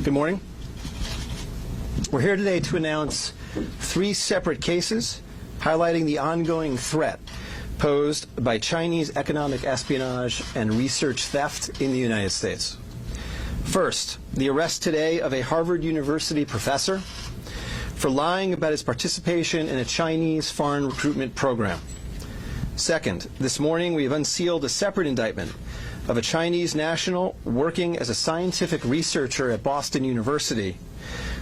Good morning. We're here today to announce 3 separate cases highlighting the ongoing threat posed by Chinese economic espionage and research theft in the United States. First, the arrest today of a Harvard University professor for lying about his participation in a Chinese foreign recruitment program. Second, this morning we have unsealed a separate indictment of a Chinese national working as a scientific researcher at Boston University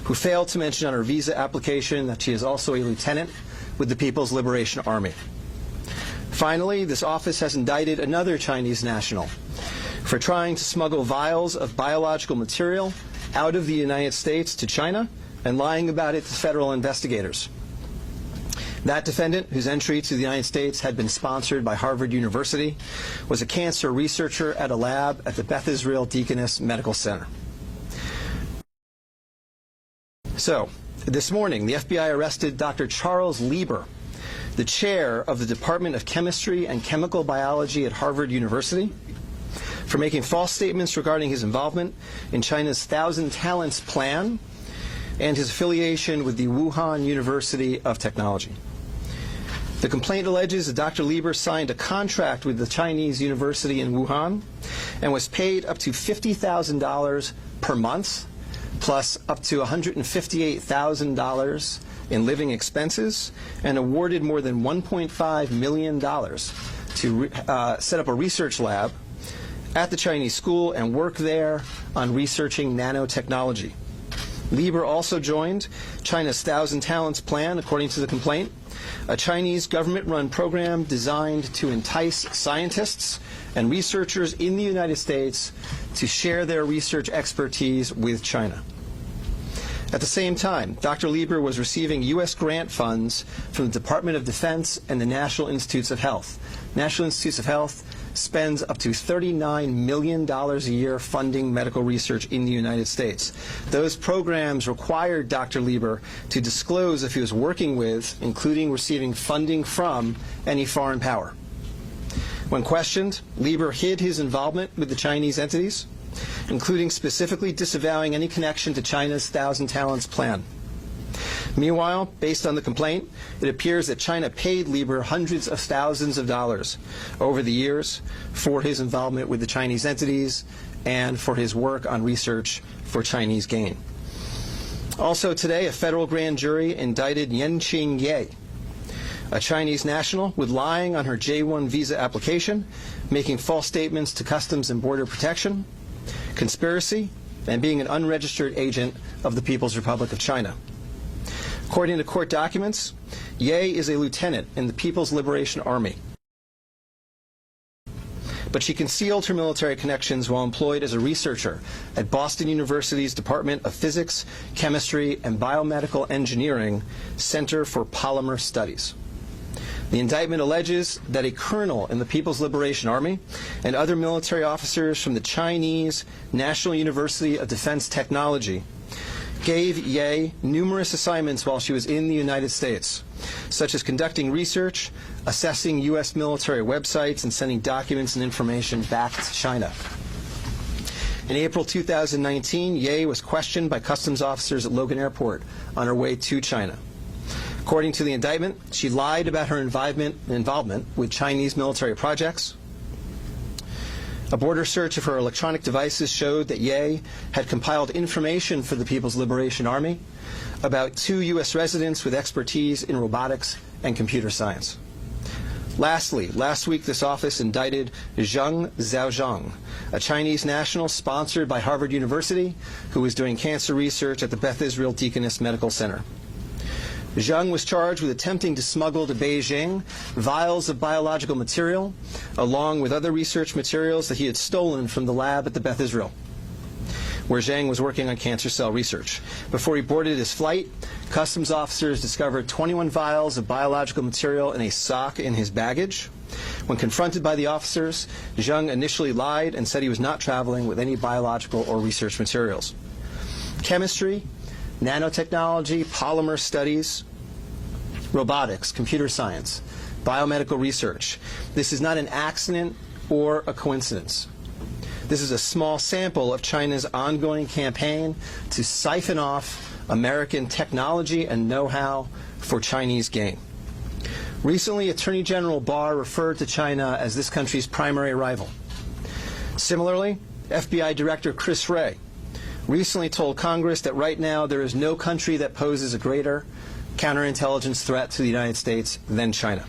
who failed to mention on her visa application that she is also a lieutenant with the People's Liberation Army. Finally, this office has indicted another Chinese national for trying to smuggle vials of biological material out of the United States to China and lying about it to federal investigators. That defendant, whose entry to the United States had been sponsored by Harvard University, was a cancer researcher at a lab at the Beth Israel Deaconess Medical Center. So, this morning, the FBI arrested Dr. Charles Lieber, the chair of the Department of Chemistry and Chemical Biology at Harvard University, for making false statements regarding his involvement in China's Thousand Talents Plan and his affiliation with the Wuhan University of Technology. The complaint alleges that Dr. Lieber signed a contract with the Chinese university in Wuhan and was paid up to $50,000 per month, plus up to $158,000 in living expenses, and awarded more than $1.5 million to set up a research lab at the Chinese school and work there on researching nanotechnology. Lieber also joined China's Thousand Talents Plan, according to the complaint, a Chinese government-run program designed to entice scientists and researchers in the United States to share their research expertise with China. At the same time, Dr. Lieber was receiving U.S. grant funds from the Department of Defense and the National Institutes of Health. National Institutes of Health spends up to $39 million a year funding medical research in the United States. Those programs required Dr. Lieber to disclose if he was working with, including receiving funding from, any foreign power. When questioned, Lieber hid his involvement with the Chinese entities, including specifically disavowing any connection to China's Thousand Talents Plan. Meanwhile, based on the complaint, it appears that China paid Lieber hundreds of thousands of dollars over the years for his involvement with the Chinese entities and for his work on research for Chinese gain. Also today, a federal grand jury indicted Yanqing Ye, a Chinese national, with lying on her J-1 visa application, making false statements to Customs and Border Protection, conspiracy, and being an unregistered agent of the People's Republic of China. According to court documents, Ye is a lieutenant in the People's Liberation Army, but she concealed her military connections while employed as a researcher at Boston University's Department of Physics, Chemistry, and Biomedical Engineering Center for Polymer Studies. The indictment alleges that a colonel in the People's Liberation Army and other military officers from the Chinese National University of Defense Technology gave Ye numerous assignments while she was in the United States, such as conducting research, assessing U.S. military websites, and sending documents and information back to China. In April 2019, Ye was questioned by customs officers at Logan Airport on her way to China. According to the indictment, she lied about her involvement with Chinese military projects. A border search of her electronic devices showed that Ye had compiled information for the People's Liberation Army about 2 U.S. residents with expertise in robotics and computer science. Lastly, last week this office indicted Zheng Zhaozhang, a Chinese national sponsored by Harvard University who was doing cancer research at the Beth Israel Deaconess Medical Center. Zheng was charged with attempting to smuggle to Beijing vials of biological material, along with other research materials that he had stolen from the lab at the Beth Israel, where Zheng was working on cancer cell research. Before he boarded his flight, customs officers discovered 21 vials of biological material in a sock in his baggage. When confronted by the officers, Zheng initially lied and said he was not traveling with any biological or research materials. Chemistry, nanotechnology, polymer studies, robotics, computer science, biomedical research. This is not an accident or a coincidence. This is a small sample of China's ongoing campaign to siphon off American technology and know-how for Chinese gain. Recently, Attorney General Barr referred to China as this country's primary rival. Similarly, FBI Director Chris Wray recently told Congress that right now there is no country that poses a greater counterintelligence threat to the United States than China.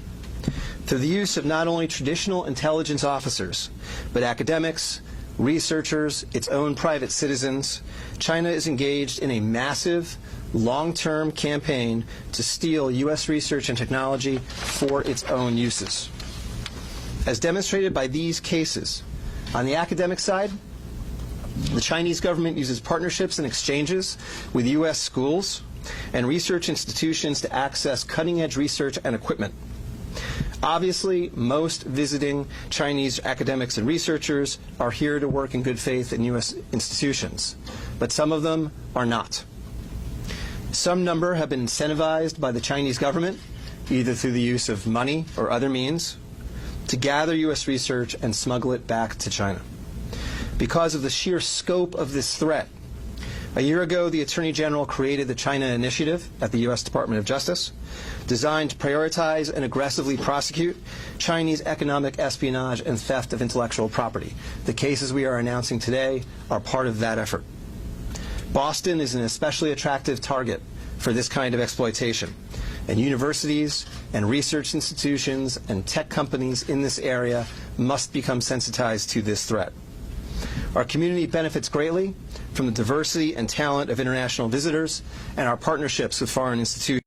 Through the use of not only traditional intelligence officers, but academics, researchers, its own private citizens, China is engaged in a massive, long-term campaign to steal U.S. research and technology for its own uses. As demonstrated by these cases, on the academic side, the Chinese government uses partnerships and exchanges with U.S. schools and research institutions to access cutting-edge research and equipment. Obviously, most visiting Chinese academics and researchers are here to work in good faith in U.S. institutions, but some of them are not. Some number have been incentivized by the Chinese government, either through the use of money or other means, to gather U.S. research and smuggle it back to China. Because of the sheer scope of this threat, a year ago, the Attorney General created the China Initiative at the U.S. Department of Justice, designed to prioritize and aggressively prosecute Chinese economic espionage and theft of intellectual property. The cases we are announcing today are part of that effort. Boston is an especially attractive target for this kind of exploitation, and universities and research institutions and tech companies in this area must become sensitized to this threat. Our community benefits greatly from the diversity and talent of international visitors and our partnerships with foreign institutions.